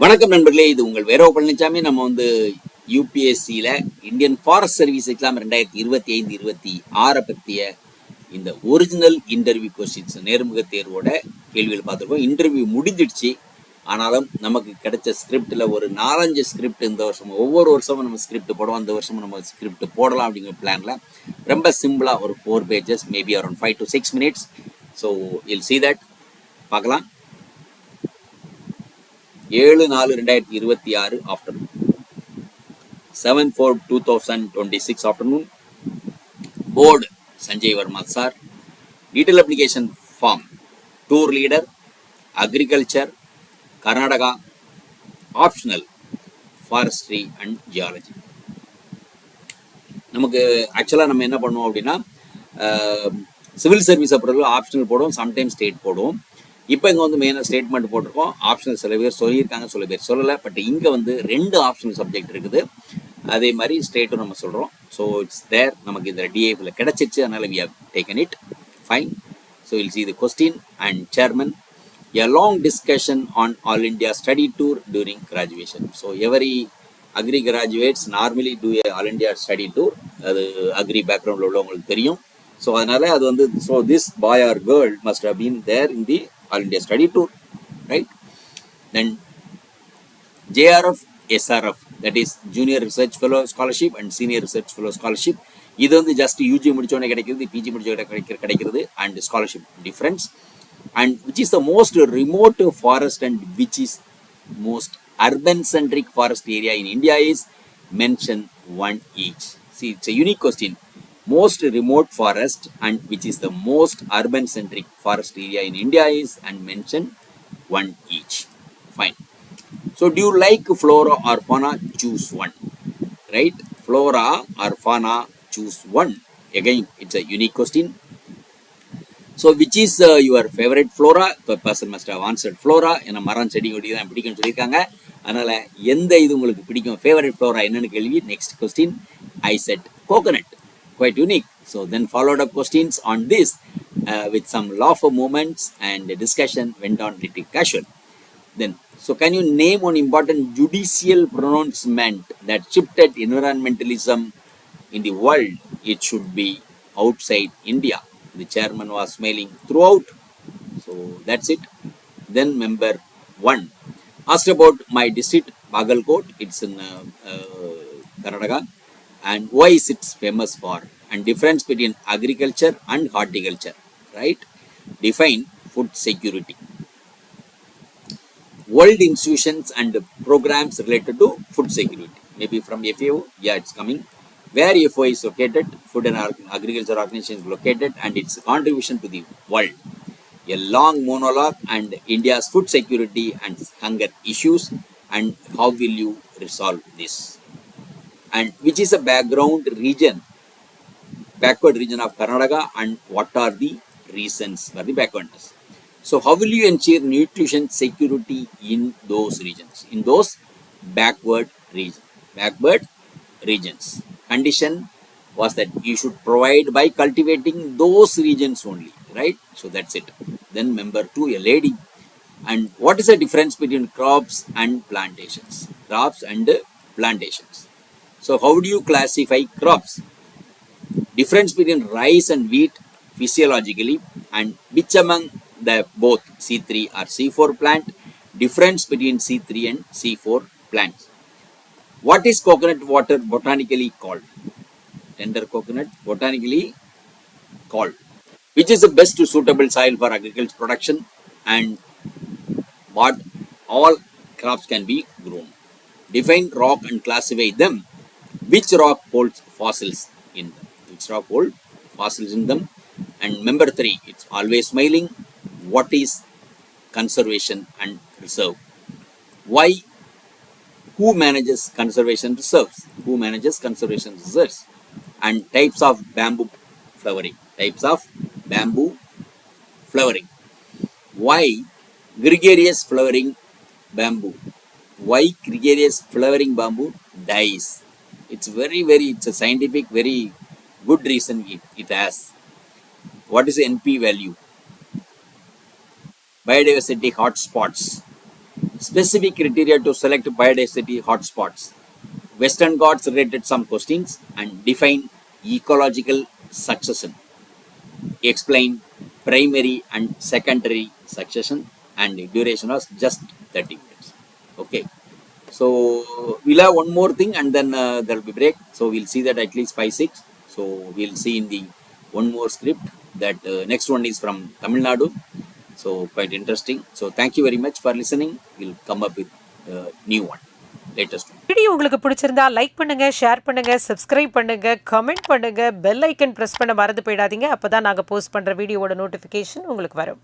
வணக்கம் நண்பர்களே, இது உங்கள் வேரோ பழனிசாமி. நம்ம யூபிஎஸ்சியில் இந்தியன் ஃபாரஸ்ட் சர்வீஸ் எக்ஸாம் 2025-26 பற்றிய இந்த ஒரிஜினல் இன்டர்வியூ கொஸ்டின்ஸ் நேர்முக தேர்வோட கேள்விகள் பார்த்துருக்கோம். இன்டர்வியூ முடிஞ்சிடுச்சு. ஆனாலும் நமக்கு கிடைச்ச ஸ்கிரிப்டில் ஒரு 4-5 ஸ்கிரிப்ட் இந்த வருஷம், ஒவ்வொரு வருஷமும் நம்ம ஸ்கிரிப்ட் போடுவோம். அந்த வருஷமும் நம்ம ஸ்கிரிப்ட் போடலாம் அப்படிங்கிற பிளானில் ரொம்ப சிம்பிளாக ஒரு 4 pages, maybe around 5 to 6 minutes. So will see that. பார்க்கலாம். 7/4/2026 afternoon, 7/4/2026 afternoon. Board Sanjay Verma sir. Detail application form: tour leader, agriculture, Karnataka, optional forestry and geology. நமக்கு ஆக்சுவலாக நம்ம என்ன பண்ணுவோம் அப்படின்னா, சிவில் சர்வீஸ் அப்புறம் ஆப்ஷனல் போடுவோம், சம்டைம்ஸ் ஸ்டேட் போடுவோம். இப்போ இங்கே மெயினாக ஸ்டேட்மெண்ட் போட்டிருக்கோம். ஆப்ஷனல் சில பேர் சொல்லியிருக்காங்க, சில பேர் சொல்லலை. பட் இங்கே 2 ஆப்ஷனல் சப்ஜெக்ட் இருக்குது. அதே மாதிரி ஸ்டேட்டும் நம்ம சொல்கிறோம். So it's there. நமக்கு இந்த டிஏஃபில் கிடச்சிச்சு, அதனால் we have taken it. Fine. So will see the question and chairman. A long discussion on All India study tour during graduation. So every agri graduates normally do a All India study tour. அது agri பேக்ரவுண்டில் உள்ளவங்களுக்கு தெரியும். So அதனால் அது so this boy or girl must have been there in the All India study tour, right? Then JRF, SRF, that is Junior Research Fellow Scholarship and Senior Research Fellow Scholarship. இது just UG முடிச்சோடனே கிடைக்கிறது, PG முடிச்சோடனே கிடைக்கிறது, and scholarship difference. And which is the most remote forest and which is most urban centric forest area in India is mention one each. See, it's a unique question. Most remote forest and which is the most urban centric forest area in India is, and mention one each. Fine. So do you like flora or fauna? Choose one. Right? Flora or fauna? Choose one. Again, it's a unique question. So which is your favorite flora? The person must have answered flora. என்ன மரம் செடி கொடி தான் பிடிக்கும்னு சொல்லியிருக்காங்க. அதனால் எந்த இது உங்களுக்கு பிடிக்கும், ஃபேவரட் ஃப்ளோரா என்னன்னு கேள்வி. Next question, I said coconut. Quite unique. So then followed up questions on this with some lawful moments, and the discussion went on little casual. Then, so can you name one important judicial pronouncement that shifted environmentalism in the world? It should be outside India. The chairman was smiling throughout. So that's it. Then member 1 asked about my district, Bagalkot. It's in Karnataka. And why is it famous for, and difference between agriculture and horticulture, right? Define food security. World institutions and programs related to food security. Maybe from FAO, yeah, it's coming. Where FAO is located, Food and Agriculture Organization is located, and its contribution to the world. A long monologue and India's food security and hunger issues, and how will you resolve this? And which is a backward region of Karnataka, and what are the reasons for the backwardness? So how will you ensure nutrition security in those regions, in those backward regions? Condition was that you should provide by cultivating those regions only, right? So that's it. Then member 2, a lady. And what is the difference between crops and plantations? Crops and plantations. So how do you classify crops? Difference between rice and wheat physiologically, and which among the both C3 or C4 plant? Difference between C3 and C4 plants. What is coconut water botanically called? Tender coconut botanically called. Which is the best suitable soil for agriculture production, and what all crops can be grown? Define rock and classify them. Which rock holds fossils in them? Which rock holds fossils in them? And member 3, it's always smiling. What is conservation and reserve? Why? Who manages conservation reserves? Who manages conservation reserves? And types of bamboo flowering. Types of bamboo flowering. Why gregarious flowering bamboo? Why gregarious flowering bamboo dies? It's it's a scientific, very good reason it has. What is the NP value? Biodiversity hotspots. Specific criteria to select biodiversity hotspots. Western Ghats related some questions and define ecological succession. Explain primary and secondary succession and duration was just 30 minutes. Okay. So we'll have one more thing and then there will be break. So we'll see that at least 5-6. So we'll see in the one more script that next one is from Tamil Nadu. So quite interesting. So thank you very much for listening. We'll come up with new one, latest one. Video உங்களுக்கு பிடிச்சிருந்தா like பண்ணுங்க, share பண்ணுங்க, subscribe பண்ணுங்க, comment பண்ணுங்க, bell icon press பண்ண மறந்து போயிடாதீங்க. அப்பதான் நாங்க போஸ்ட் பண்ற வீடியோவோட நோட்டிஃபிகேஷன் உங்களுக்கு வரும்.